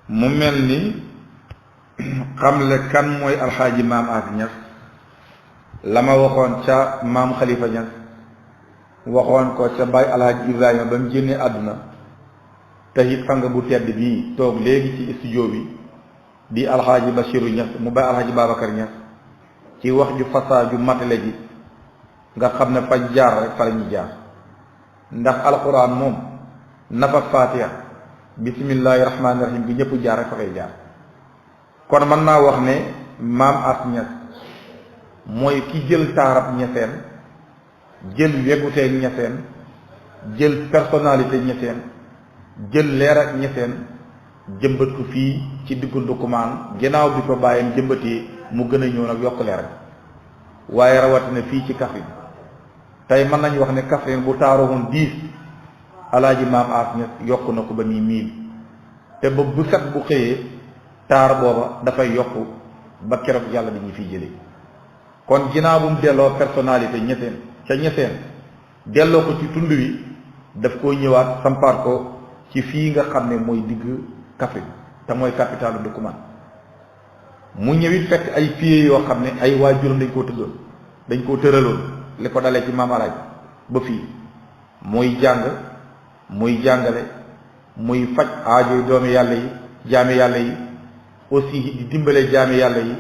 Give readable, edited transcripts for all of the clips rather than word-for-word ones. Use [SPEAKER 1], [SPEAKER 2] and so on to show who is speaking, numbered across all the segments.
[SPEAKER 1] mu mel ni xamle kan mooy alxaaji maam As Ñas la ma waxoon ca maam Xalifa Ñas waxoon ko ca baay alxaaji Ibrahima ba mu génnee àdduna te it sang bu tedd bii toog léegi ci studio bi di alxaaji Basiru Ñas mu baay alxaaji Babacar Ñas ci wax ju fasaa ju matale ji nga xam ne fañ jaar rek fa la ñu jaar ndax alquran moom nafa fatiha bismillahi rahmaani rahim bi ñëpp jaar rek fa koy jaar kon mën naa wax ne maam As Ñas mooy ki jël taarab ñeseen jël weguteeg ñeseen jël personnalité ñeseen jël leer ak ñeseen jëmbat ko fii ci diggu Ndoukoumane ginnaaw bi ko bàyyam jëmbatee mu gën a ñëw nag yokk leer waaye rawatina fii ci Kaffrine tey mën nañu wax ne Kaffrine bu taaroo woon 10 alaaji maam As Ñas yokk na ko ba nii 1000 te ba bu set bu xëyee taar booba dafay yokk ba keroog yàlla dañuy fiy jëlee kon ginnaaw bu mu delloo personnalité ñeseen ca ñeseen delloo ko ci tund wi daf koo ñëwaat sampaat ko ci fii nga xam ne mooy digg Kaffrine te mooy capitalu Ndoukoumane mu ñëwit fekk ay pieds yoo xam ne ay waajuram dañ koo tëggoon dañ koo tëraloon li ko dalee ci maam alaaj ba fii muy jàng muy jàngale muy faj aajo doomi yàlla yi jaami yàlla yi aussi di dimbale jaami yàlla yi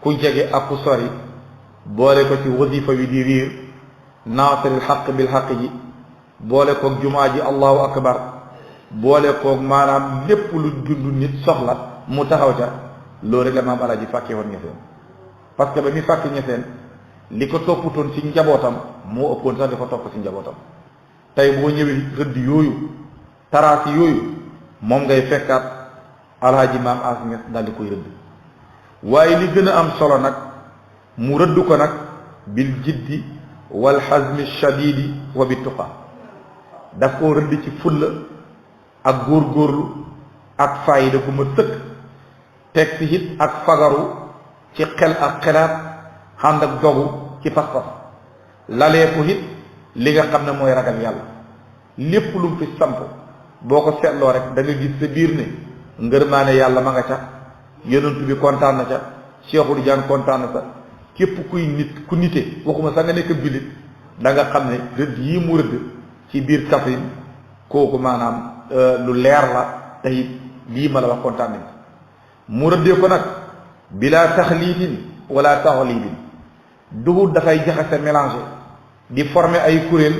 [SPEAKER 1] ku jege ak ku sori boole ko ci wasifa wi di riir naasiril xaq bil xaq ji boole koog jumaa ji allahu akbar boole koog maanaam lépp lu dund nit soxla mu taxaw ca loolu rek la maam alaaji fàkkee woon ñeseen parce que ba muy fàkki ñeseen li ko topputoon ci njabootam moo ëppoon sax di ko topp ci njabootam tey boo ñëwee rëdd yooyu taraasi yooyu moom ngay fekkaat alaaji maam As Ñas daal di koy rëdd waaye li gën a am solo nag mu rëdd ko nag bil jiddi wal xazmi shadidi wa bi tuqa daf koo rëdd ci fulla ak góorgóorlu ak fayda gu ma sëkk teg ci it ak fagaru ci xel ak xelaat ànd ak dogu ci pas-pas lalee ko it li nga xam ne mooy ragal yàlla lépp lu mu fi samp boo ko seetloo rek da nga gis sa biir ne ngërmaane yàlla ma nga ca yonent bi kontaan na ca Cheikhul Tidiane kontaan na sa képp kuy nit ku nite waxuma sax nga nekk jullit da nga xam ne rëdd yii mu rëdd ci biir Kaffrine kooku maanaam lu leer la te it lii ma la wax kontaan nañ mu rëddee ko nag bila taxliitin wala taxliibin duhut dafay jaxase mélangé di former ay kuréel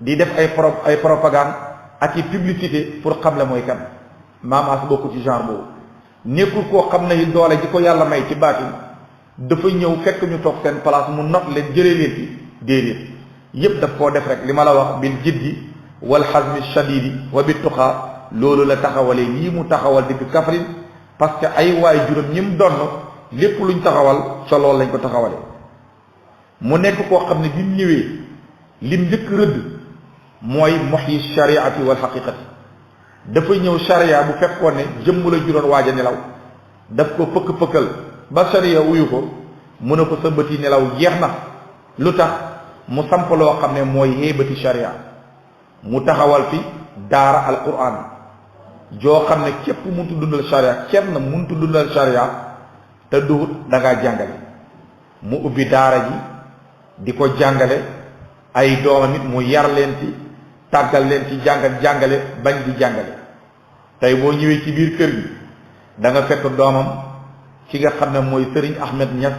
[SPEAKER 1] di def ay propagande ak i publicité pour xam la mooy kan maam As bokku ci genre boobu nekkul koo xam ne doole ji ko yàlla may ci baatin dafa ñëw fekk ñu toog seen place mu not leen jëlee leen ci déedéet yépp daf koo def rek li ma la wax bil jiddi wal xazmi shadidi wa bi tuqaa loolu la taxawalee lii mu taxawal digg Kaffrine parce que ay waay juróom ñi mu donn lépp luñ taxawal ca loolu lañ ko taxawalee mu nekk koo xam ne bi mu ñëwee lim njëkk rëdd mooy muhyi shariati wal xaqiqati dafa ñëw sharia bu fekkoon ne jëmm la juróon waaj a nelaw daf ko pëkk-pëkkal ba sharia wuyu ko mu ne ko sa bëti nelaw jeex na lu tax mu samp loo xam ne mooy heybati sharia mu taxawal fi daara alquran joo xam ne képp muntu dundal sharia kenn muntu dundal sharia te duhut da ngaa jàngale mu ubbi daara ji di ko jàngale ay doomam it mu yar leen ci tàggal leen ci jàngale bañ di jàngale tey boo ñëwee ci biir kër gi da nga fekk doomam ki nga xam ne mooy Serigne Ahmed Ñas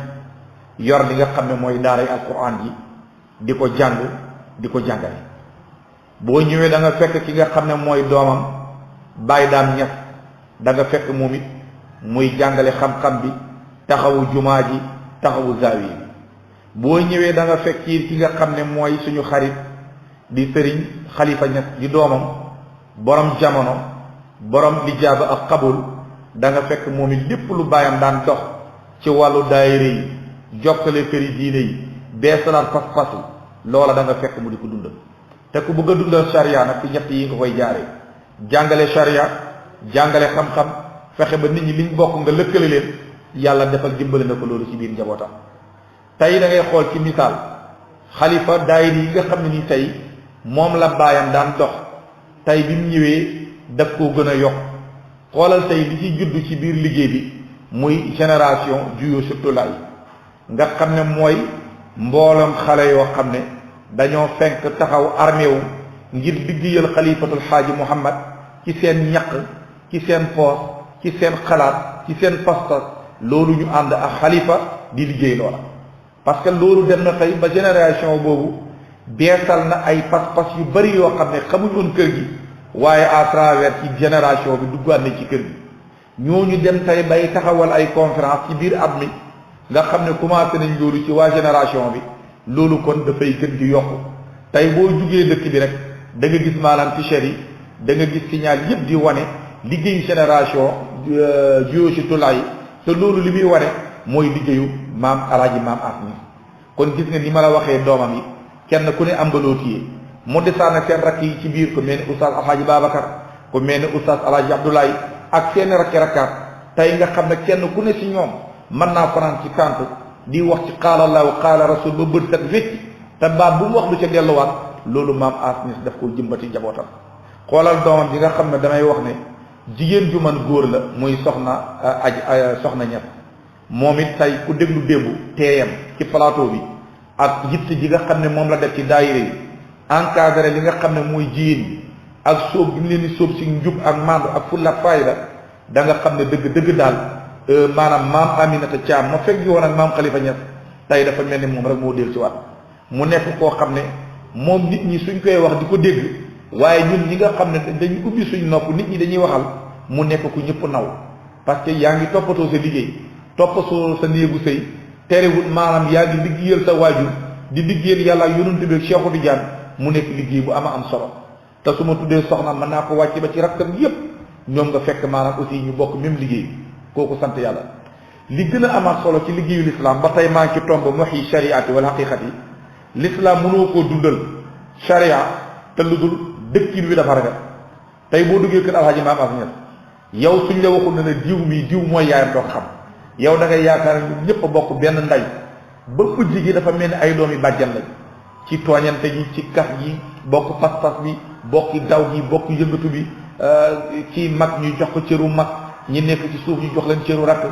[SPEAKER 1] yor li nga xam ne mooy daara yi alquran ji di ko jàng di ko jàngale boo ñëwee da nga fekk ki nga xam ne mooy doomam Baye Daam Ñas da nga fekk moom it muy jàngale xam-xam bi taxawu jumaa ji taxawu zaawi bi boo ñëwee da nga fekk ki nga xam ne mooy suñu xarit di Serigne Khalifa Ñas di doomam borom jamono borom lijaaba ak xabul da nga fekk moom it lépp lu baayam daan dox ci wàllu daayira yi jokkale këri diine yi beesalaat pas-pasu loola da nga fekk mu di ko dundal te ku bëgg a dundal charia nag ci ñett yi nga koy jaaree jàngale charia jàngale xam-xam fexe ba nit ñi liñ bokk nga lëkkale leen yàlla defal dimbale na ko loolu ci biir njabootam tey da ngay xool ci misaal xalifa daayira yi nga xam ne ni tey moom la baayam daan dox tey bi mu ñëwee daf koo gën a yokk xoolal tey li ci juddu ci biir liggéey bi muy génération juyo surtout lay nga xam ne mooy mboolam xale yoo xam ne dañoo fenk taxaw armé wu ngir liggéeyal xalifatul xaaji Muhammad ci seen ñaq ci seen poos ci seen xalaat ci seen pas-pas loolu ñu ànd ak xalifa di liggéey loola parce que loolu dem na tey ba génération boobu beesal na ay pas-pas yu bari yoo xam ne xamuñ woon kër gi waaye à travers ci génération bi duggaat na ci kër gi ñooñu dem tey bay taxawal ay conférence ci biir at mi nga xam ne commencé nañ loolu ci waa génération bi loolu kon dafay gën di yokku tey boo jugee dëkk bi rek da nga gis maanaam t-shirt yi da nga gis signal yëpp di wane liggéeyu génération juyo si tula yi te loolu li muy wane mooy liggéeyu maam alaaji maam As kon gis nga ni ma la waxee doomam yi kenn ku ne am nga loo téye mu desaan ak seen rakk yi ci biir ku mel ni oustaz alhaaji Babacar ku mel ni oustaz alhaaji Abdoulaye ak seen rakki-rakkaat tey nga xam ne kenn ku ne si ñoom mën naa fanaan ci kant di wax ci qaala Allahu qaala rasul ba bët set wécc te baat bu mu wax lu ca delluwaat loolu maam As daf ko jëmbati njabootam xoolal doomam bi nga xam ne damay wax ne jigéen ju man góor la muy soxna soxna ñett moom it tey ku déglu démb teeyam ci plateau bi ak yitt ji nga xam ne moom la def ci daayira yi encadré li nga xam ne mooy jigéen ñi ak sóob gi mu leen di sóob si njub ak mandu ak fulla fayda da nga xam ne dëgg daal maanaam maam Aminata Thiam ma fekk woon ak maam Khalifa Niass tey dafa mel ni moom rek moo del ci waat mu nekk koo xam ne moom nit ñi suñ koy wax di ko dégg waaye ñun ñi nga xam ne dañu ubbi suñ nopp nit ñi dañuy waxal mu nekk ku ñëpp naw parce que yaa ngi toppatoo sa liggéey toppatoo sa néegu sëy terewul maanaam yaa ngi liggéeyal sa waajur di liggéeyal yàlla ak yonent bi ak Cheikhu Tidiane mu nekk liggéey bu ama am solo te su ma tuddee soxna mën naa ko wàcce ba ci rakkam yépp ñoom nga fekk maanaam aussi ñu bokk même liggéey kooku sant yàlla li gën a amaat solo ci liggéeyu l'islam ba tey maa ngi ci tomb muhyi shariati wala haqiqati l'islam mënoo koo dundal sharia te lu dul dëkkin wi dafa rafet tey boo duggee kër alhaji maam As Ñas yow suñ la waxul ne diw mii diw mooy yaayam doo xam yow da ngay yaakaar ne ñëpp a bokk benn ndey ba ujj gi dafa mel ni ay doom yi bàjjan lañ ci tooñante gi ci kaf gi bokk pas-pas bi bokki daw gi bokk yëngatu bi ci mag ñu jox ko cëru mag ñi nekk ci suuf ñu jox leen cëru rakk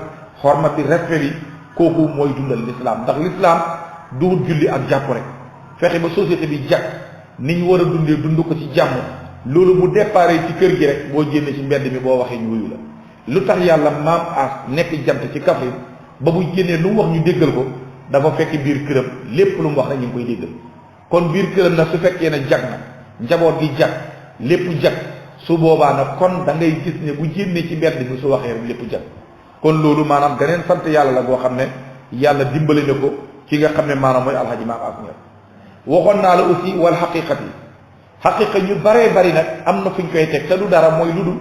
[SPEAKER 1] xorma bi respect bi kooku mooy dundal l'islam ndax l'islam duwut julli ak jàpp rek fexe ba société bi jàkk ni ñu war a dundee dund ko ci jàmm loolu bu déparé ci kër gi rek boo génnee ci mbedd mi boo waxee ñu wuyu la lu tax yàlla maam As nekk jant ci Kaffrine ba bu génnee lu mu wax ñu déggal ko dafa fekk biir këram lépp lu mu wax rek ñu ngi koy déggal kon biir këram nag su fekkee ne jag na njaboot gi jag lépp jag su boobaa nag kon da ngay gis ne bu génnee ci mbedd mi su waxee rek lépp jag kon loolu maanaam ganeen sant yàlla la boo xam ne yàlla dimbali na ko ci nga xam ne maanaam mooy alhaji maam As Ñas waxoon naa la aussi wal xaqiqati xaqiqa ñu baree bari nag am na fu ñu koy teg te du dara mooy lu dul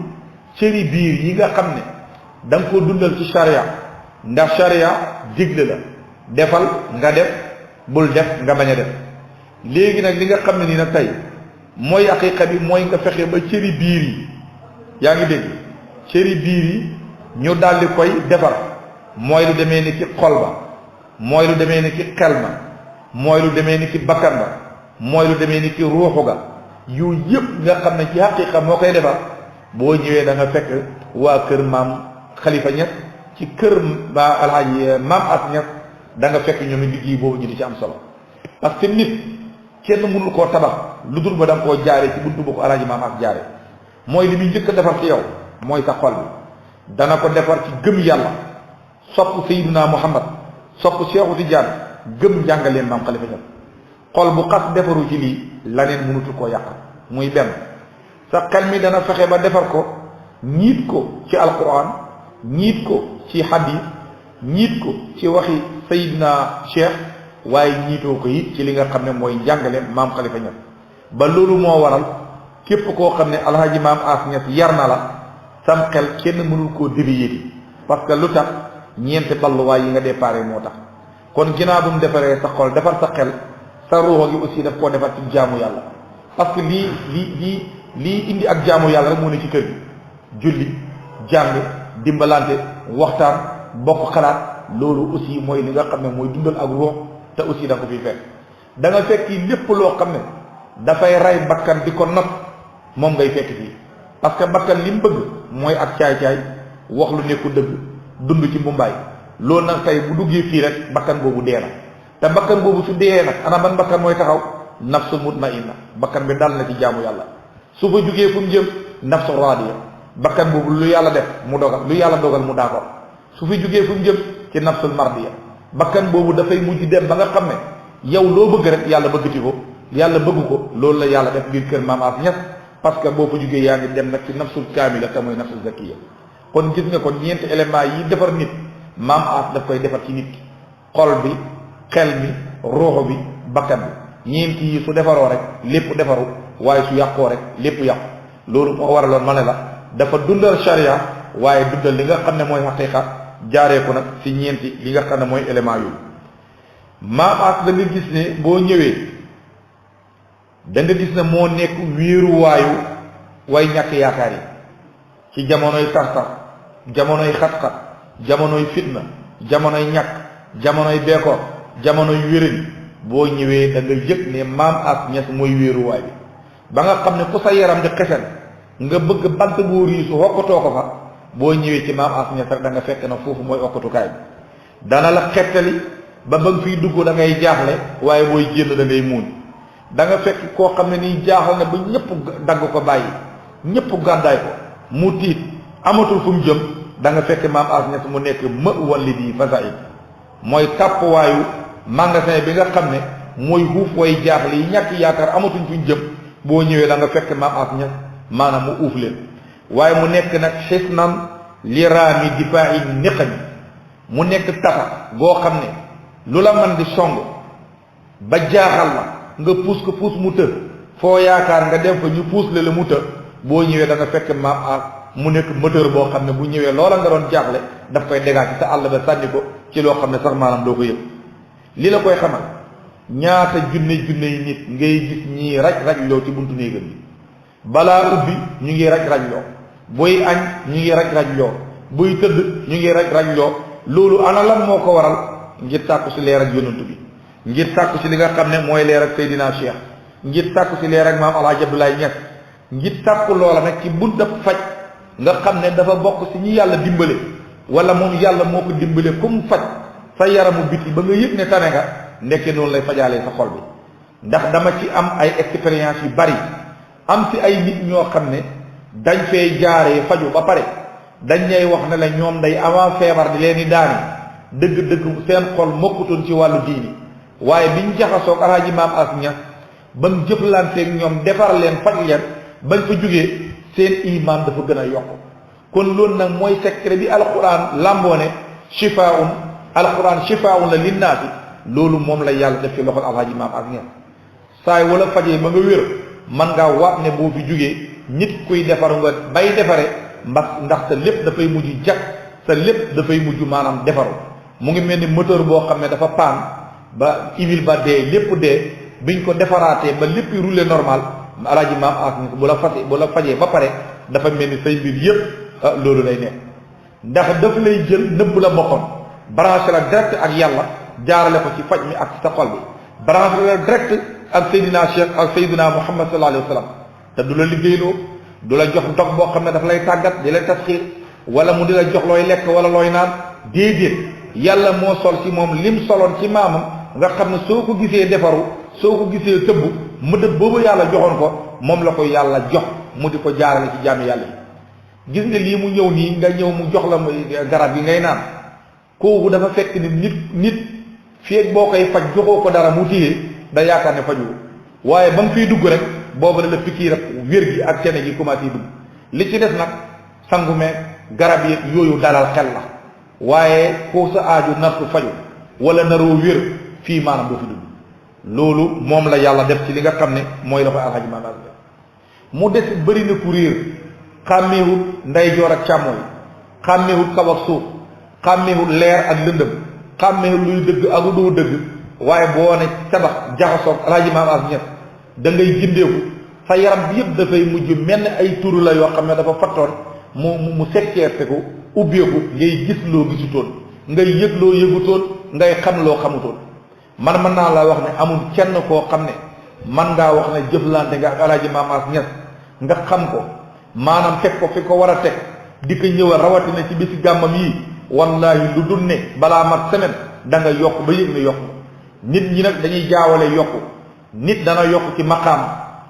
[SPEAKER 1] cëri biir yi nga xam ne da nga ko dundal ci charia ndax charia digle la defal nga def bul def nga bañ a def léegi nag li nga xam ne nii nag tey mooy xaqiqa bi mooy nga fexe ba cëri biir yi yaa ngi dégg cëri biir yi ñu daldi koy defar mooy lu demee ni ci xol ba mooy lu demee ni ci xel ma mooy lu demee ni ci bakkan ba mooy lu demee ni ci ruuxu ga yu yëpp nga xam ne ci xaqiqa moo koy defar boo ñëwee da nga fekk waa kër maam Khalifa Niass ci kër ba alhaji maam As Ñas da nga fekk ñoom liggéey boobu ñu di ci am solo parce que nit kenn mënul koo tabax lu dul ba da nga koo jaare ci buntu bu ko alhaji maam As jaare mooy li muy njëkk a defar ci yow mooy sa xol bi dana ko defar ci gëm yàlla sopp Sayyidina Muhammad sopp Cheikhu Tidiane gëm njàngaleen maam Khalifa Niass xol bu xas defaru ci lii laneen mënutu koo yàq muy benn sa xel mi dana fexe ba defar ko ñiit ko ci alquran ñiit ko ci hadith ñiit ko ci waxi Sayyidina Cheikh waaye ñiitoo ko it ci li nga xam ne mooy njàngale maam Khalifa Niass ba loolu moo waral képp koo xam ne alhaji maam As Ñas yar na la sam xel kenn mënul koo dévier parce que lu tax ñeenti balluwaay yi nga déparé moo tax kon ginnaaw bu mu defaree sa xol defar sa xel sa ruuxa gi aussi daf koo defar ci jaamu yàlla parce que lii indi ak jaamu yàlla rek moo ne ci kër gi julli jàng dimbalante waxtaan bokk xalaat loolu aussi mooy li nga xam ne mooy dundal ak ruux te aussi da nga ko fiy fekk da nga fekk lépp loo xam ne dafay rey bakkan di ko not moom ngay fekk fii parce que bakkan li mu bëgg mooy ak caay-caay wax lu nekku dëgg dund ci mbumbaay loolu nag tey bu duggee fii rek bakkan boobu dee na te bakkan boobu su dee nag ana ban bakkan mooy taxaw nafsu mutmainna bakkan bi dal na ci jaamu yàlla su fa jugee fu mu jëm nafsu raadiya bakkan boobu lu yàlla def mu dogal lu yàlla dogal mu d'accord su fi jugee fu mu jëm ci nafsul mardiya bakkan boobu dafay mujj dem ba nga xam ne yow loo bëgg rek yàlla bëggati ko yàlla bëgg ko loolu la yàlla def biir kër Maam As Ñas parce que boo fa jugee yaa ngi dem nag ci nafsul kaamila te mooy nafsul zakiya kon gis nga kon ñeenti éléments yi defar nit Maam As daf koy defar ci nit ki xol bi xel mi ruuxu bi bakkan bi ñeenti yi su defaroo rek lépp defaru waaye su yàqoo rek lépp yàqu loolu moo waraloon ma ne la dafa dundal sharia waaye dundal li nga xam ne mooy xaqiqa jaaree ko nag ci ñeenti li nga xam ne mooy élément yooyu Maam As da nga gis ne boo ñëwee da nga gis ne moo nekk wéeruwaayu way ñàkk yaakaar yi ci jamonoy tar-tar jamonoy xat-xat jamonoy fitna jamonoy ñàkk jamonoy beekoor jamonoy wéréñ boo ñëwee da nga yëg ne Maam As Ñas mooy wéeruwaay bi ba nga xam ne ku sa yaram di xesen nga bëgg bant boo riisu wokkatoo ko fa boo ñëwee ci Maam As Ñas rek da nga fekk na foofu mooy okkatukaay bi dana la xettali ba ba nga fiy dugg da ngay jaaxle waaye booy génn da ngay muuñ da nga fekk koo xam ne nii jaaxal na ba ñëpp dagg ko bàyyi ñëpp gàddaay ko mu tiit amatul fu mu jëm da nga fekk Maam As Ñas mu nekk ma walli di fasaid mooy tàppuwaayu magasin bi nga xam ne mooy xuuf way jaaxle yi ñàkk yaakaar amatuñ fuñ jëm boo ñëwee da nga fekk Maam As Ñas maanaam mu uuf leen waaye mu nekk nag xisnan liraami difaa'i niqami mu nekk taxa goo xam ne lu la man di song ba jaaxal la nga puus ko puus mu të foo yaakaar nga dem fa ñu puus la mu të boo ñëwee da nga fekk Maam As mu nekk moteur boo xam ne bu ñëwee loola nga doon jaaxle daf koy dégaat ci sa àll ba sànni ko ci loo xam ne sax maanaam doo ko yëg li la koy xamal ñaata junne yi nit ngay gis ñii raj loo ci buntu néegam bi balaa ubbi ñu ngi raj loo buy añ ñu ngi raj loo buy tëdd ñu ngi raj loo loolu ana lan moo ko waral ngir sàkku si leer ak yonantu bi ngir sàkku si li nga xam ne mooy leer ak Seydina Cheikh ngir sàkku si leer ak Maam Alaaji Abdoulaye Niass ngir sàkku loola nag ci bunta faj nga xam ne dafa bokk si ñi yàlla dimbale wala moom yàlla moo ko dimbale comme faj sa yaramu biti ba nga yëg ne tane nga ndekke noonu lay fajaalee sa xol bi ndax dama ci am ay expérience yu bari am si ay nit ñoo xam ne dañ fee jaaree faju ba pare dañ lay wax ne la ñoom day avant feebar di leen di daani dëgg-dëgg seen xol mokkutoon ci wàllu diini waaye biñ jaxasoog Alaaji Maam As Ñas ba mu jëflanteeg ñoom defar leen faj leen bañ fa jógee seen iman dafa gën a yokk kon loolu nag mooy secret bi alquran làmboone shifaun alquran shifaun la linnaasi loolu moom la yàlla def ci loxol Alaaji Maam As Ñas saay wala fajee ba nga wér man ngaa waat ne boo fi jógee nit kuy defaru nga bay defare ndax sa lépp dafay mujj jag sa lépp dafay mujj maanaam defaru mu ngi mel ni moteur boo xam ne dafa paan ba huile ba dee lépp dee biñ ko defaraatee ba lépp rouler normal Alaaji Maam As Ñas bu la fajee ba pare dafa mel ni say mbir yépp loolu lay nekk ndax daf lay jël nëbb la boppam branché la direct ak yàlla jaarale ko ci faj mi ak sa xol bi branché la direct ak Seydina Cheikh ak Seydina Muhammad sallallahu alayhi wa sallam te du la liggéeyloo du la jox ndox boo xam ne daf lay tàggat di la tasxiir wala mu di la jox looy lekk wala looy naan déedéet yàlla moo sol ci moom lim soloon ci maamam nga xam ne soo ko gisee defaru soo ko gisee tëbb mëdët boobu yàlla joxoon ko moom la ko yàlla jox mu di ko jaarale ci jaami yàlla yi gis nga lii mu ñëw nii nga ñëw mu jox la garab yi ngay naan kooku dafa fekk ni nit feeg boo koy faj joxoo ko dara mu téye da yaakaar ne faju waaye ba nga fiy dugg rek boobu la pikiir ak wér gi ak cene gi commencé dugg li ci des nag sangu meeg garab yi yooyu dalal xel la waaye ko sa aaju nartu faju wala naroo wér fii maanaam doo fi dugg loolu moom la yàlla def ci li nga xam ne mooy la koy Alaaji Maam As mu des bëri na ku réer xàmmeewut ndeyjoor ak càmmooy xàmmeewut kaw ak suuf xàmmeewut leer ak lëndëm xàmmeewut luy dëgg ak lu doo dëgg waaye boo ne tabax jaxasoog Alaaji Maam As Ñas da ngay gindeeku sa yaram bi yëpp dafay mujj mel ni ay turu la yoo xam ne dafa fattoon mu sekkeerte ko ubbeeku ngay gis loo gisutoon ngay yëg loo yëgutoon ngay xam loo xamutoon man mën naa la wax ne amul kenn koo xam ne man ngaa wax ne jëflante nga ak Alaaji Maam As Ñas nga xam ko maanaam teg ko fi ko war a teg di ko ñëwal rawatina ci bisi gàmmam yi wallahi lu dul ne balaa mat semaine da nga yokk ba yëg ne yokk nit ñi nag dañuy jaawale yokku nit dana yokk ci maqaam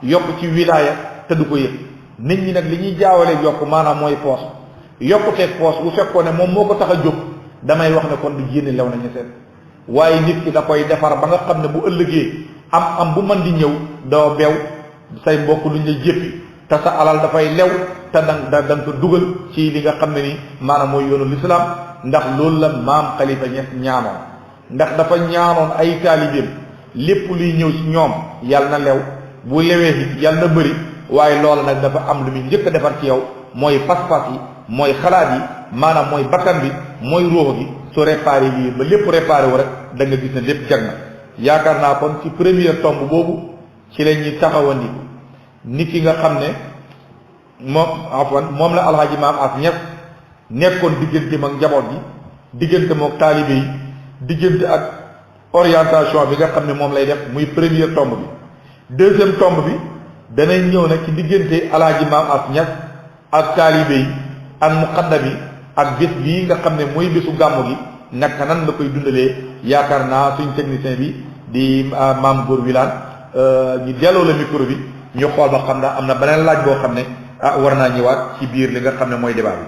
[SPEAKER 1] yokk ci wilaaya te du ko yëg nit ñi nag li ñuy jaawale yokk maanaam mooy poos yokkuteeg poos bu fekkoon ne moom moo ko tax a jóg damay wax ne kon du génne lew nañu seen waaye nit ki da koy defar ba nga xam ne bu ëllëgee am bu mën di ñëw doo beew say mbokk luñ la jéppi te sa alal dafay lew te da nga ko dugal ci li nga xam ne ni maanaam mooy yoonu lislaam ndax loolu la maam Khalifa Niass ñaanoon ndax dafa ñaanoon ay taalibeem lépp luy ñëw ci ñoom yàlla na lew bu lewee it yàlla na bëri waaye loolu nag dafa am lu muy njëkk a defar ci yow mooy pas-pas yi mooy xalaat yi maanaam mooy bakkan bi mooy ruux gi su réparé yi ba lépp réparé wu rek da nga gis ne lépp jag na yaakaar naa kon ci première tomb boobu ci la ñuy taxawandiku nit ki nga xam ne moom la alxaaji maam as Ñas nekkoon diggante ak njaboot gi diggante mook taalibe yi diggante ak orientation bi nga xam ne moom lay def muy première tomb bi deuxième tomb bi danañ ñëw nag ci diggante alxaaji maam as Ñas ak taalibe yi ak muqaddam yi ak bés bii nga xam ne mooy bésu gàmmu gi naka nan la koy dundalee yaakaar naa suñ technicien bi di maam Góor Wilane ñu delloo la micro bi ñu xool ba xam ne am na beneen laaj boo xam ne war naa ñëwaat ci biir li nga xam ne mooy débat bi